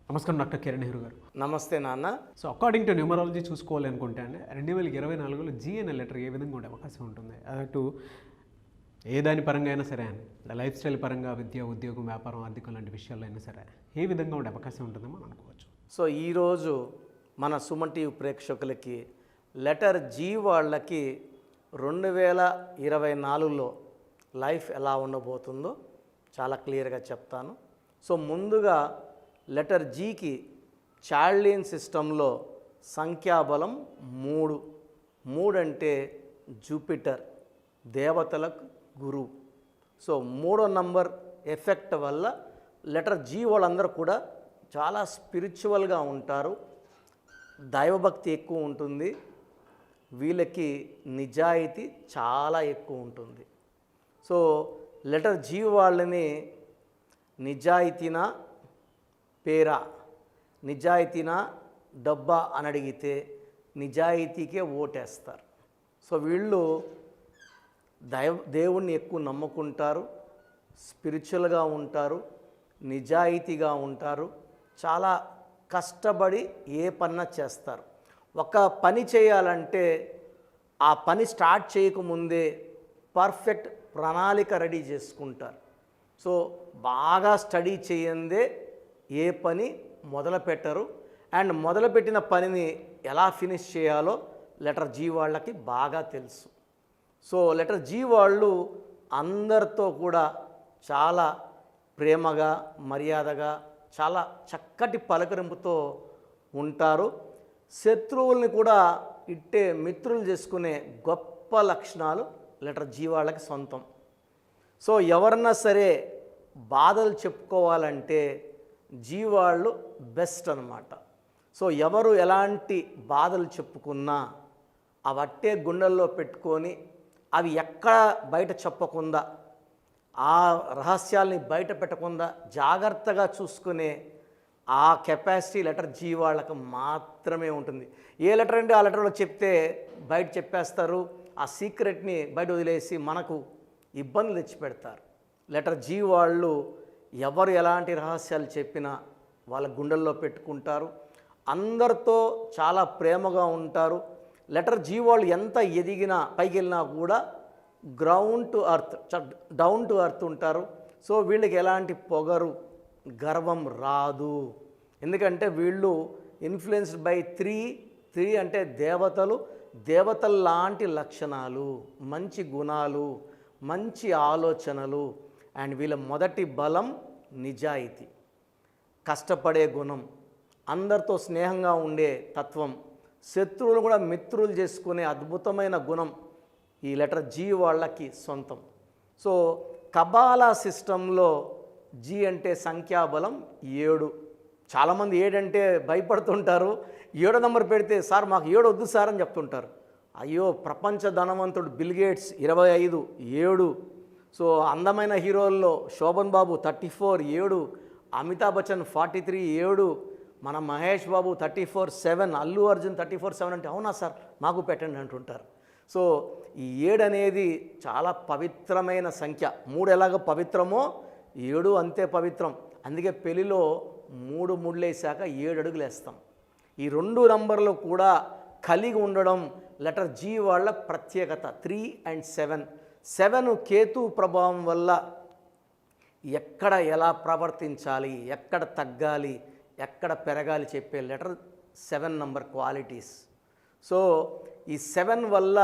నమస్కారం డాక్టర్ కిరణ్ నెహ్రూ గారు. నమస్తే నాన్న. సో అకార్డింగ్ టు న్యూమరాలజీ చూసుకోవాలి అనుకుంటే అండి 2024లో జీ అనే లెటర్ ఏ విధంగా ఉండే అవకాశం ఉంటుంది? అటు ఏ దాని పరంగా అయినా సరే అండి, లైఫ్ స్టైల్ పరంగా, విద్య, ఉద్యోగం, వ్యాపారం, ఆర్థికం లాంటి విషయాల్లో అయినా సరే ఏ విధంగా ఉండే అవకాశం ఉంటుందో మనం అనుకోవచ్చు. సో ఈరోజు మన సుమన్ టీవీ ప్రేక్షకులకి లెటర్ జీ వాళ్ళకి 2024లో లైఫ్ ఎలా ఉండబోతుందో చాలా క్లియర్గా చెప్తాను. సో ముందుగా లెటర్ జీకి చార్లియన్ సిస్టంలో సంఖ్యాబలం 3 అంటే జూపిటర్, దేవతలకు గురువు. సో 3వ నంబర్ ఎఫెక్ట్ వల్ల లెటర్ జీ వాళ్ళందరూ కూడా చాలా స్పిరిచువల్గా ఉంటారు, దైవభక్తి ఎక్కువ ఉంటుంది, వీళ్ళకి నిజాయితీ చాలా ఎక్కువ ఉంటుంది. సో లెటర్ జీ వాళ్ళని నిజాయితీనా పేరా, నిజాయితీనా డబ్బా అని అడిగితే నిజాయితీకే ఓటేస్తారు. సో వీళ్ళు దేవుణ్ణి ఎక్కువ నమ్ముకుంటారు, స్పిరిచువల్గా ఉంటారు, నిజాయితీగా ఉంటారు, చాలా కష్టపడి ఏ పన్నా చేస్తారు. ఒక పని చేయాలంటే ఆ పని స్టార్ట్ చేయకముందే పర్ఫెక్ట్ ప్రణాళిక రెడీ చేసుకుంటారు. సో బాగా స్టడీ చేయందే ఏ పని మొదలు పెట్టరు. అండ్ మొదలుపెట్టిన పనిని ఎలా ఫినిష్ చేయాలో లెటర్ జీ వాళ్ళకి బాగా తెలుసు. సో లెటర్ జీ వాళ్ళు అందరితో కూడా చాలా ప్రేమగా, మర్యాదగా, చాలా చక్కటి పలకరింపుతో ఉంటారు. శత్రువుల్ని కూడా ఇట్టే మిత్రులు చేసుకునే గొప్ప లక్షణాలు లెటర్ జీ వాళ్ళకి సొంతం. సో ఎవరన్నా సరే బాధలు చెప్పుకోవాలంటే జీ వాళ్ళు బెస్ట్ అన్నమాట. సో ఎవరు ఎలాంటి బాధలు చెప్పుకున్నా అవట్టే గుండెల్లో పెట్టుకొని అవి ఎక్కడ బయట చెప్పకుండా, ఆ రహస్యాల్ని బయట పెట్టకుండా జాగ్రత్తగా చూసుకునే ఆ కెపాసిటీ లెటర్ జీ వాళ్ళకి మాత్రమే ఉంటుంది. ఏ లెటర్ అంటే ఆ లెటర్లో చెప్తే బయట చెప్పేస్తారు, ఆ సీక్రెట్ని బయట వదిలేసి మనకు ఇబ్బందులు తెచ్చిపెడతారు. లెటర్ జీ వాళ్ళు ఎవరు ఎలాంటి రహస్యాలు చెప్పినా వాళ్ళ గుండెల్లో పెట్టుకుంటారు, అందరితో చాలా ప్రేమగా ఉంటారు. లెటర్ జీ వాళ్ళు ఎంత ఎదిగినా పైకి వెళ్ళినా కూడా ground to earth, down to earth ఉంటారు. సో వీళ్ళకి ఎలాంటి పొగరు, గర్వం రాదు. ఎందుకంటే వీళ్ళు ఇన్ఫ్లుయెన్స్డ్ బై త్రీ అంటే దేవతలు, దేవతల లాంటి లక్షణాలు, మంచి గుణాలు, మంచి ఆలోచనలు. అండ్ వీళ్ళ మొదటి బలం నిజాయితీ, కష్టపడే గుణం, అందరితో స్నేహంగా ఉండే తత్వం, శత్రువులు కూడా మిత్రులు చేసుకునే అద్భుతమైన గుణం ఈ లెటర్ జీ వాళ్ళకి సొంతం. సో కబాలా సిస్టంలో జీ అంటే సంఖ్యాబలం 7. చాలామంది 7 అంటే భయపడుతుంటారు. 7వ నంబర్ పెడితే సార్ మాకు 7 వద్దు సార్ అని చెప్తుంటారు. అయ్యో, ప్రపంచ ధనవంతుడు బిల్ గేట్స్ 25 7. సో అందమైన హీరోల్లో శోభన్ బాబు 34 7, అమితాబ్ బచ్చన్ 43 7, మన మహేష్ బాబు 34 7, అల్లు అర్జున్ 34 7 అంటే అవునా సార్ మాకు పెట్టండి అంటుంటారు. సో ఈ 7 అనేది చాలా పవిత్రమైన సంఖ్య. 3 ఎలాగో పవిత్రమో 7 అంతే పవిత్రం. అందుకే పెళ్లిలో 3 ముళ్ళేసాక 7 అడుగులు వేస్తాం. ఈ 2 నంబర్లు కూడా కలిగి ఉండడం లెటర్ జీ వాళ్ళ ప్రత్యేకత. 3 and 7 కేతు ప్రభావం వల్ల ఎక్కడ ఎలా ప్రవర్తించాలి, ఎక్కడ తగ్గాలి, ఎక్కడ పెరగాలి చెప్పే లెటర్ 7 నంబర్ క్వాలిటీస్. సో ఈ 7 వల్ల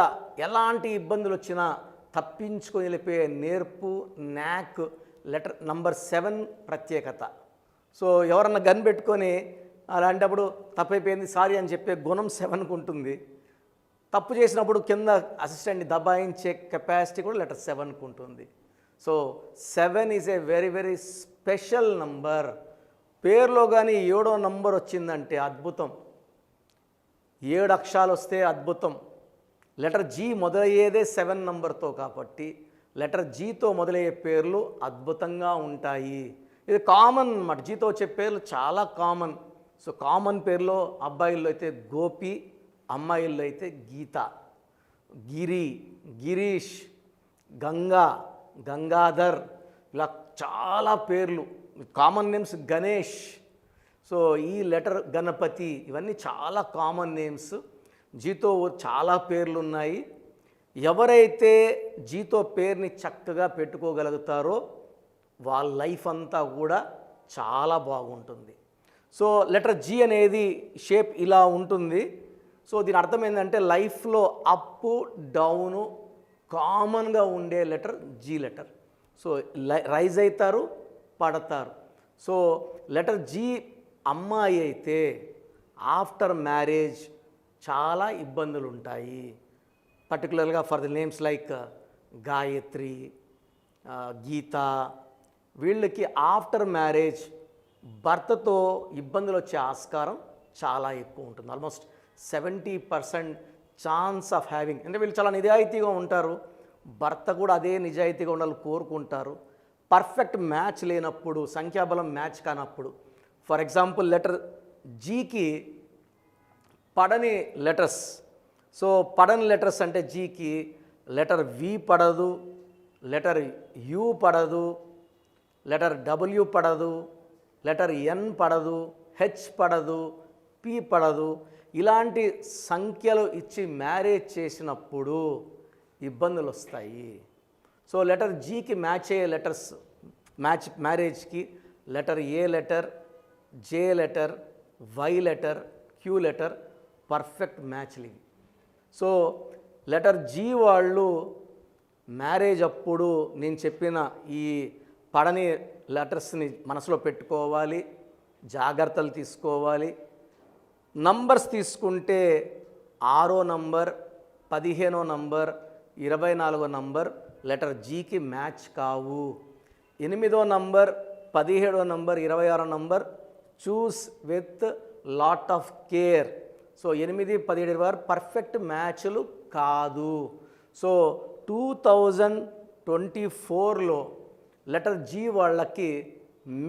ఎలాంటి ఇబ్బందులు వచ్చినా తప్పించుకొని వెళ్ళిపోయే నేర్పు, న్యాక్ లెటర్ నంబర్ 7 ప్రత్యేకత. సో ఎవరన్నా గన్ పెట్టుకొని అలాంటప్పుడు తప్పైపోయింది సారీ అని చెప్పే గుణం 7కు ఉంటుంది. తప్పు చేసినప్పుడు కింద అసిస్టెంట్ని దబాయించే కెపాసిటీ కూడా లెటర్ 7కు ఉంటుంది. So 7 is a very very special number. పేరులో కానీ 7వ నంబర్ వచ్చిందంటే అద్భుతం. 7 అక్షరాలు వస్తే అద్భుతం. లెటర్ జీ మొదలయ్యేదే 7 నంబర్తో కాబట్టి లెటర్ జీతో మొదలయ్యే పేర్లు అద్భుతంగా ఉంటాయి. ఇది కామన్ అన్నమాట. జీతో వచ్చే పేర్లు చాలా కామన్. సో కామన్ పేర్లో అబ్బాయిల్లో అయితే గోపి, అమ్మాయిల్లో అయితే గీత, గిరి, గిరీష్, గంగా, గంగాధర్, ఇలా చాలా పేర్లు. Common names Ganesh. సో ఈ లెటర్ గణపతి ఇవన్నీ చాలా కామన్ నేమ్స్. జీతో చాలా పేర్లు ఉన్నాయి. ఎవరైతే జీతో పేరుని చక్కగా పెట్టుకోగలుగుతారో వాళ్ళ లైఫ్ అంతా కూడా చాలా బాగుంటుంది. సో లెటర్ జీ అనేది షేప్ ఇలా ఉంటుంది. సో దీని అర్థం ఏంటంటే లైఫ్లో అప్ డౌను కామన్గా ఉండే letter G letter. So rise అవుతారు, పడతారు. సో లెటర్ జీ అమ్మాయి అయితే ఆఫ్టర్ మ్యారేజ్ చాలా ఇబ్బందులు ఉంటాయి. పర్టికులర్గా for the names like Gayatri, Geeta, వీళ్ళకి ఆఫ్టర్ మ్యారేజ్ భర్తతో ఇబ్బందులు వచ్చే ఆస్కారం చాలా ఎక్కువ ఉంటుంది. Almost 70% chance of having. అంటే వీళ్ళు చాలా నిజాయితీగా ఉంటారు, భర్త కూడా అదే నిజాయితీగా ఉండాలని కోరుకుంటారు. పర్ఫెక్ట్ మ్యాచ్ లేనప్పుడు, సంఖ్యాబలం మ్యాచ్ కానప్పుడు, ఫర్ ఎగ్జాంపుల్ లెటర్ జీకి పడని లెటర్స్. సో పడని లెటర్స్ అంటే జీకి లెటర్ వి పడదు, లెటర్ యు పడదు, లెటర్ డబ్ల్యూ పడదు, లెటర్ ఎన్ పడదు, హెచ్ పడదు, పి పడదు. ఇలాంటి సంఖ్యలు ఇచ్చి మ్యారేజ్ చేసినప్పుడు ఇబ్బందులు వస్తాయి. సో లెటర్ జీకి మ్యాచ్ అయ్యే లెటర్స్ మ్యారేజ్కి letter A letter, J letter, Y letter, Q letter perfect మ్యాచ్లు ఇవి. సో లెటర్ జీ వాళ్ళు మ్యారేజ్ అప్పుడు నేను చెప్పిన ఈ పడని లెటర్స్ని మనసులో పెట్టుకోవాలి, జాగ్రత్తలు తీసుకోవాలి. నంబర్స్ తీసుకుంటే 6వ నంబర్, 15వ నంబర్, 24వ నంబర్ లెటర్ జీకి మ్యాచ్ కావు. 8వ నంబర్, 17వ నంబర్, 26వ number choose with lot of care. So 8, 17 వారు పర్ఫెక్ట్ మ్యాచ్లు కాదు. సో 2024లో లెటర్ జీ వాళ్ళకి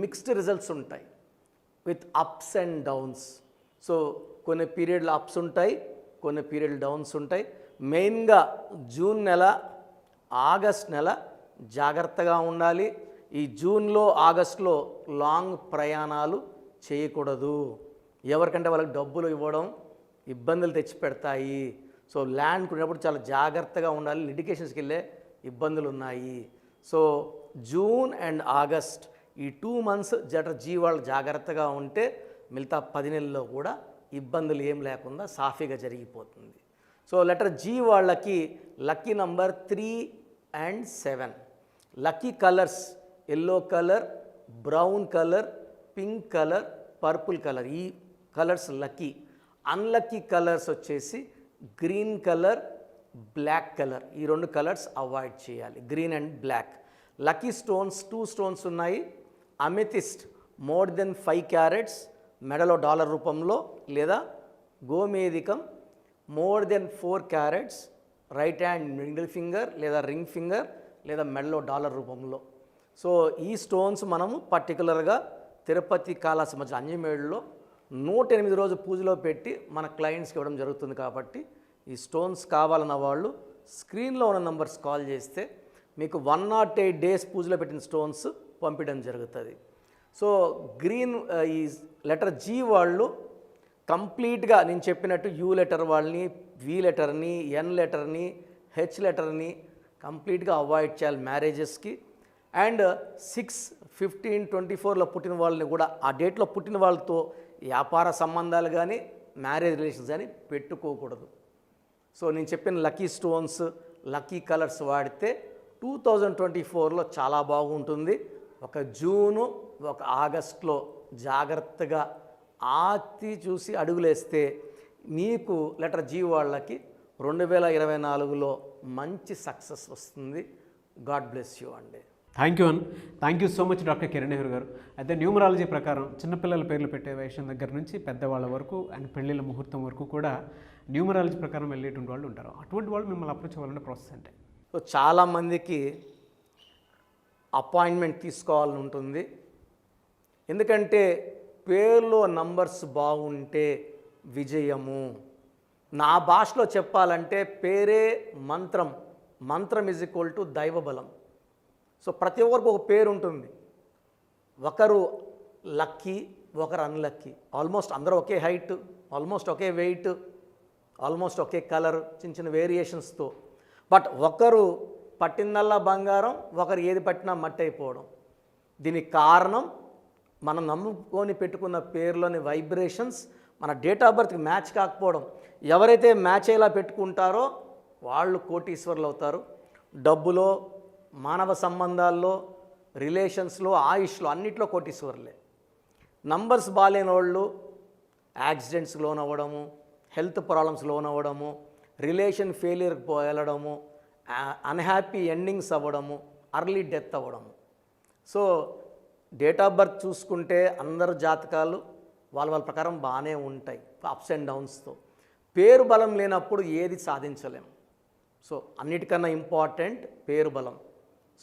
మిక్స్డ్ రిజల్ట్స్ ఉంటాయి with ups and downs. So కొన్ని పీరియడ్లు అప్స్ ఉంటాయి, కొన్ని పీరియడ్లు డౌన్స్ ఉంటాయి. మెయిన్గా జూన్ నెల, ఆగస్ట్ నెల జాగ్రత్తగా ఉండాలి. ఈ జూన్లో, ఆగస్టులో లాంగ్ ప్రయాణాలు చేయకూడదు. ఎవరికంటే వాళ్ళకి డబ్బులు ఇవ్వడం ఇబ్బందులు తెచ్చిపెడతాయి. సో ల్యాండ్ కొనేటప్పుడు చాలా జాగ్రత్తగా ఉండాలి, లిటిగేషన్స్కి వెళ్ళే ఇబ్బందులు ఉన్నాయి. సో జూన్ అండ్ ఆగస్ట్ ఈ 2 months లెటర్ జీ వాళ్ళు జాగ్రత్తగా ఉంటే మిగతా 10 నెలల్లో కూడా ఇబ్బందులు ఏం లేకుండా సాఫీగా జరిగిపోతుంది. సో లెటర్ జీ వాళ్ళకి lucky number 3 and 7. Lucky colours yellow colour, brown colour, pink colour, purple colour. ఈ కలర్స్ లక్కీ. అన్లక్కీ కలర్స్ వచ్చేసి గ్రీన్ కలర్, బ్లాక్ కలర్. ఈ 2 కలర్స్ అవాయిడ్ చేయాలి, green and black. Lucky stones 2 stones ఉన్నాయి. Amethyst more than 5 carats మెడలో dollar రూపంలో, లేదా గోమేధికం more than 4 carats right hand middle finger లేదా రింగ్ ఫింగర్ లేదా మెడలో డాలర్ రూపంలో. సో ఈ స్టోన్స్ మనము పర్టికులర్గా తిరుపతి కాళహస్తి మధ్య అంజమేడులో 108 రోజు పూజలో పెట్టి మన క్లయింట్స్కి ఇవ్వడం జరుగుతుంది. కాబట్టి ఈ స్టోన్స్ కావాలన్న వాళ్ళు స్క్రీన్లో ఉన్న నంబర్స్ కాల్ చేస్తే మీకు 108 days పూజలో పెట్టిన స్టోన్స్ పంపించడం జరుగుతుంది. సో గ్రీన్ ఈ లెటర్ జీ వాళ్ళు కంప్లీట్గా నేను చెప్పినట్టు యూ లెటర్ వాళ్ళని, వి లెటర్ని, ఎన్ లెటర్ని, హెచ్ లెటర్ని కంప్లీట్గా అవాయిడ్ చేయాలి మ్యారేజెస్కి. అండ్ 6, 15, 24లో పుట్టిన వాళ్ళని కూడా ఆ డేట్లో పుట్టిన వాళ్ళతో వ్యాపార సంబంధాలు కానీ మ్యారేజ్ రిలేషన్స్ కానీ పెట్టుకోకూడదు. సో నేను చెప్పిన లక్కీ స్టోన్స్, లక్కీ కలర్స్ వాడితే 2024లో చాలా బాగుంటుంది. ఒక జూను, ఒక ఆగస్టులో జాగ్రత్తగా ఆతి చూసి అడుగులేస్తే మీకు లెటర్ జీ వాళ్ళకి 2024లో మంచి సక్సెస్ వస్తుంది. గాడ్ బ్లెస్ యూ అండి. Thank you so much doctor Kiran Nehru గారు. అయితే న్యూమరాలజీ ప్రకారం చిన్నపిల్లల పేర్లు పెట్టే విషయం దగ్గర నుంచి పెద్దవాళ్ళ వరకు అండ్ పెళ్ళిళ్ళ ముహూర్తం వరకు కూడా న్యూమరాలజీ ప్రకారం వెళ్ళేటువంటి వాళ్ళు ఉంటారు. అటువంటి వాళ్ళు మిమ్మల్ని అప్రోచ్ అవ్వాలనే ప్రాసెస్ అంటే సో చాలామందికి అపాయింట్మెంట్ తీసుకోవాలని ఉంటుంది. ఎందుకంటే పేర్లో నంబర్స్ బాగుంటే విజయము. నా భాషలో చెప్పాలంటే పేరే మంత్రం, మంత్రం ఈజ్ ఈక్వల్ టు దైవబలం. సో ప్రతి ఒక్కరికి ఒక పేరు ఉంటుంది. ఒకరు లక్కీ, ఒకరు అన్లక్కీ. ఆల్మోస్ట్ అందరూ ఒకే హైట్, ఆల్మోస్ట్ ఒకే వెయిట్, ఆల్మోస్ట్ ఒకే కలర్, చిన్న చిన్న వేరియేషన్స్తో. బట్ ఒకరు పట్టిందల్లా బంగారం, ఒకరు ఏది పట్టినా మట్టి అయిపోవడం. దీనికి కారణం మనం నమ్ముకొని పెట్టుకున్న పేరులోని వైబ్రేషన్స్ మన డేట్ ఆఫ్ బర్త్కి మ్యాచ్ కాకపోవడం. ఎవరైతే మ్యాచ్ అయ్యేలా పెట్టుకుంటారో వాళ్ళు కోటీశ్వరులు అవుతారు. డబ్బులో, మానవ సంబంధాల్లో, రిలేషన్స్లో, ఆయుష్లో అన్నిట్లో కోటీశ్వరులే. నంబర్స్ బాగాలేని వాళ్ళు యాక్సిడెంట్స్ లోన్ అవ్వడము, హెల్త్ ప్రాబ్లమ్స్ లోన్ అవ్వడము, రిలేషన్ ఫెయిలియర్కి వెళ్ళడము, అన్హ్యాపీ ఎండింగ్స్ అవ్వడము, అర్లీ డెత్ అవ్వడము. సో డేట్ ఆఫ్ బర్త్ చూసుకుంటే అందరు జాతకాలు వాళ్ళ ప్రకారం బాగానే ఉంటాయి, అప్స్ అండ్ డౌన్స్తో. పేరు బలం లేనప్పుడు ఏది సాధించలేం. సో అన్నిటికన్నా ఇంపార్టెంట్ పేరు బలం.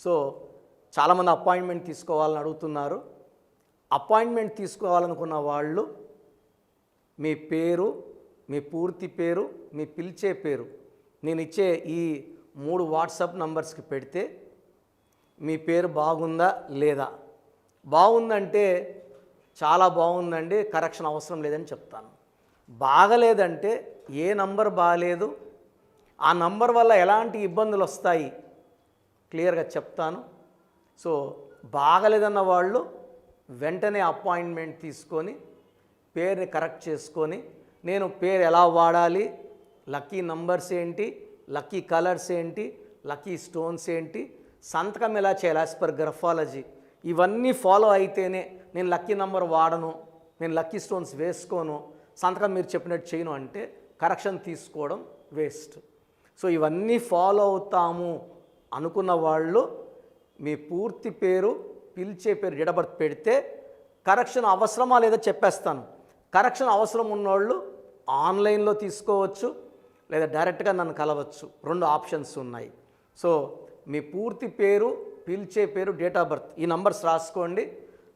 సో చాలామంది అపాయింట్మెంట్ తీసుకోవాలని అడుగుతున్నారు. అపాయింట్మెంట్ తీసుకోవాలనుకున్న వాళ్ళు మీ పేరు, మీ పూర్తి పేరు, మీ పిలిచే పేరు నేను ఇచ్చే ఈ 3 వాట్సాప్ నంబర్స్కి పెడితే మీ పేరు బాగుందా లేదా, బాగుందంటే చాలా బాగుందండి, కరెక్షన్ అవసరం లేదని చెప్తాను. బాగలేదంటే ఏ నంబర్ బాగలేదు, ఆ నంబర్ వల్ల ఎలాంటి ఇబ్బందులు వస్తాయి క్లియర్గా చెప్తాను. సో బాగలేదన్న వాళ్ళు వెంటనే అపాయింట్మెంట్ తీసుకొని పేరుని కరెక్ట్ చేసుకొని, నేను పేరు ఎలా వాడాలి, లక్కీ నంబర్స్ ఏంటి, లక్కీ కలర్స్ ఏంటి, లక్కీ స్టోన్స్ ఏంటి, సంతకం ఎలా చేయాలి యాజ్ పర్ గ్రఫాలజీ, ఇవన్నీ ఫాలో అయితేనే నేను లక్కీ నంబర్ వాడను, నేను లక్కీ స్టోన్స్ వేసుకోను, సంతకం మీరు చెప్పినట్టు చేయను అంటే కరెక్షన్ తీసుకోవడం వేస్ట్. సో ఇవన్నీ ఫాలో అవుతాము అనుకున్న వాళ్ళు మీ పూర్తి పేరు, పిలిచే పేరు, డేట్ ఆఫ్ బర్త్ పెడితే కరెక్షన్ అవసరమా లేదా చెప్పేస్తాను. కరెక్షన్ అవసరం ఉన్నోళ్ళు ఆన్లైన్లో తీసుకోవచ్చు, లేదా డైరెక్ట్గా నన్ను కలవచ్చు. 2 ఆప్షన్స్ ఉన్నాయి. సో మీ పూర్తి పేరు, పిలిచే పేరు, డేట్ ఆఫ్ బర్త్, ఈ నంబర్స్ రాసుకోండి.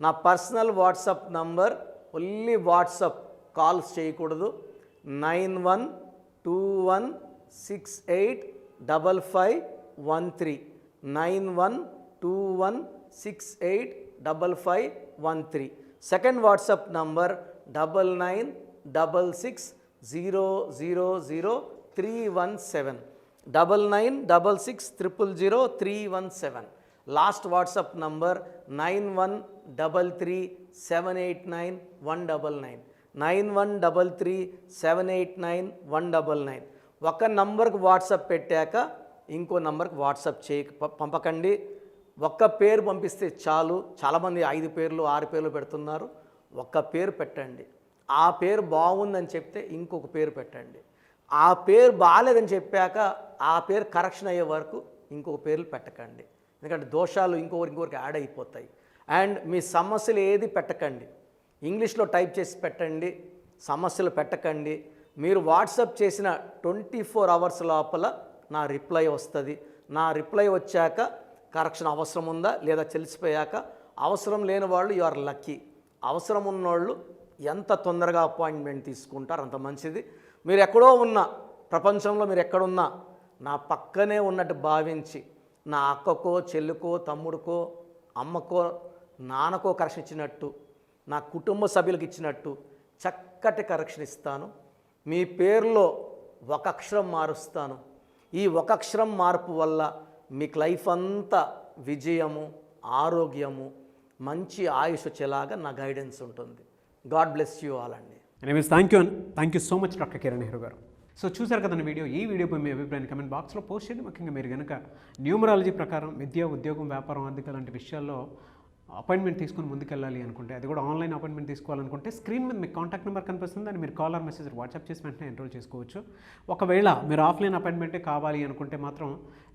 నా personal WhatsApp number, only WhatsApp, calls చేయకూడదు. 9121685513 9121685513. Second WhatsApp number 9966000317 9966000317. Last WhatsApp number 9133789199 9133789199. ఒక నంబర్కి వాట్సాప్ పెట్టాక ఇంకో నంబర్కి వాట్సాప్ పంపకండి. ఒక్క పేరు పంపిస్తే చాలు. చాలామంది 5 పేర్లు 6 పేర్లు పెడుతున్నారు. ఒక్క పేరు పెట్టండి. ఆ పేరు బాగుందని చెప్తే ఇంకొక పేరు పెట్టండి. ఆ పేరు బాగాలేదని చెప్పాక ఆ పేరు కరెక్షన్ అయ్యే వరకు ఇంకొక పేర్లు పెట్టకండి. ఎందుకంటే దోషాలు ఇంకొకరికి యాడ్ అయిపోతాయి. అండ్ మీ సమస్యలు ఏది పెట్టకండి, ఇంగ్లీష్లో టైప్ చేసి పెట్టండి, సమస్యలు పెట్టకండి. మీరు వాట్సాప్ చేసిన 24 అవర్స్ లోపల నా రిప్లై వస్తుంది. నా రిప్లై వచ్చాక కరెక్షన్ అవసరం ఉందా లేదా తెలిసిపోయాక, అవసరం లేని వాళ్ళు యు ఆర్ లక్కీ. అవసరం ఉన్నోళ్ళు ఎంత తొందరగా అపాయింట్మెంట్ తీసుకుంటారు అంత మంచిది. మీరు ఎక్కడో ఉన్నా, ప్రపంచంలో మీరు ఎక్కడున్నా నా పక్కనే ఉన్నట్టు భావించి నా అక్కకో, చెల్లికో, తమ్ముడికో, అమ్మకో, నాన్నకో కరెక్షన్ ఇచ్చినట్టు, నా కుటుంబ సభ్యులకు ఇచ్చినట్టు చక్కటి కరెక్షన్ ఇస్తాను. మీ పేరులో ఒక అక్షరం మారుస్తాను. ఈ ఒక అక్షరం మార్పు వల్ల మీకు లైఫ్ అంతా విజయము, ఆరోగ్యము, మంచి ఆయుష్ వచ్చేలాగా నా గైడెన్స్ ఉంటుంది. గాడ్ బ్లెస్ యూ ఆల్ అండి. Anyways thank you so much doctor Kiran Nehru గారు. సో చూసారు కదండి ఈ వీడియోపై మీ అభిప్రాయాన్ని కమెంట్ బాక్స్లో పోస్ట్ చేయండి. ముఖ్యంగా మీరు కనుక న్యూమరాలజీ ప్రకారం విద్య, ఉద్యోగం, వ్యాపారం, ఆర్థిక లాంటి విషయాల్లో అపాయింట్మెంట్ తీసుకుని ముందుకెళ్ళాలి అనుకుంటే, అది కూడా ఆన్లైన్ అపాయింట్మెంట్ తీసుకోవాలనుకుంటే స్క్రీన్ మీద మీకు కాంటాక్ట్ నెంబర్ కనిపిస్తుంది. దాన్ని మీరు కాల్ ఆర్ మెసేజ్ వాట్సాప్ చేసి వెంటనే ఎన్రోల్ చేసుకోవచ్చు. ఒకవేళ మీరు ఆఫ్లైన్ అపాయింట్మెంటే కావాలి అనుకుంటే మాత్రం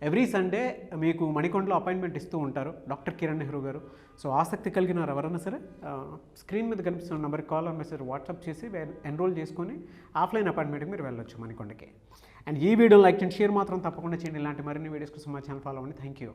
ఎవ్రీ సండే మీకు మణికొండలో అపాయింట్మెంట్ ఇస్తూ ఉంటారు డాక్టర్ కిరణ్ నెహ్రూ గారు. సో ఆసక్తి కలిగిన వారు ఎవరైనా సరే స్క్రీన్ మీద కనిపిస్తున్న నెంబర్కి కాల్ ఆర్ మెసేజ్ వాట్సాప్ చేసి ఎన్రోల్ చేసుకొని ఆఫ్లైన్ అపాయింట్మెంట్కి మీరు వెళ్ళొచ్చు మణికొండకి. అండ్ ఈ వీడియో లైక్ చేయండి, షేర్ మాత్రం తప్పకుండా చేయండి. ఇలాంటి మరిన్ని వీడియోస్ కోసం మా ఛానల్ ఫాలో అవ్వండి. Thank you.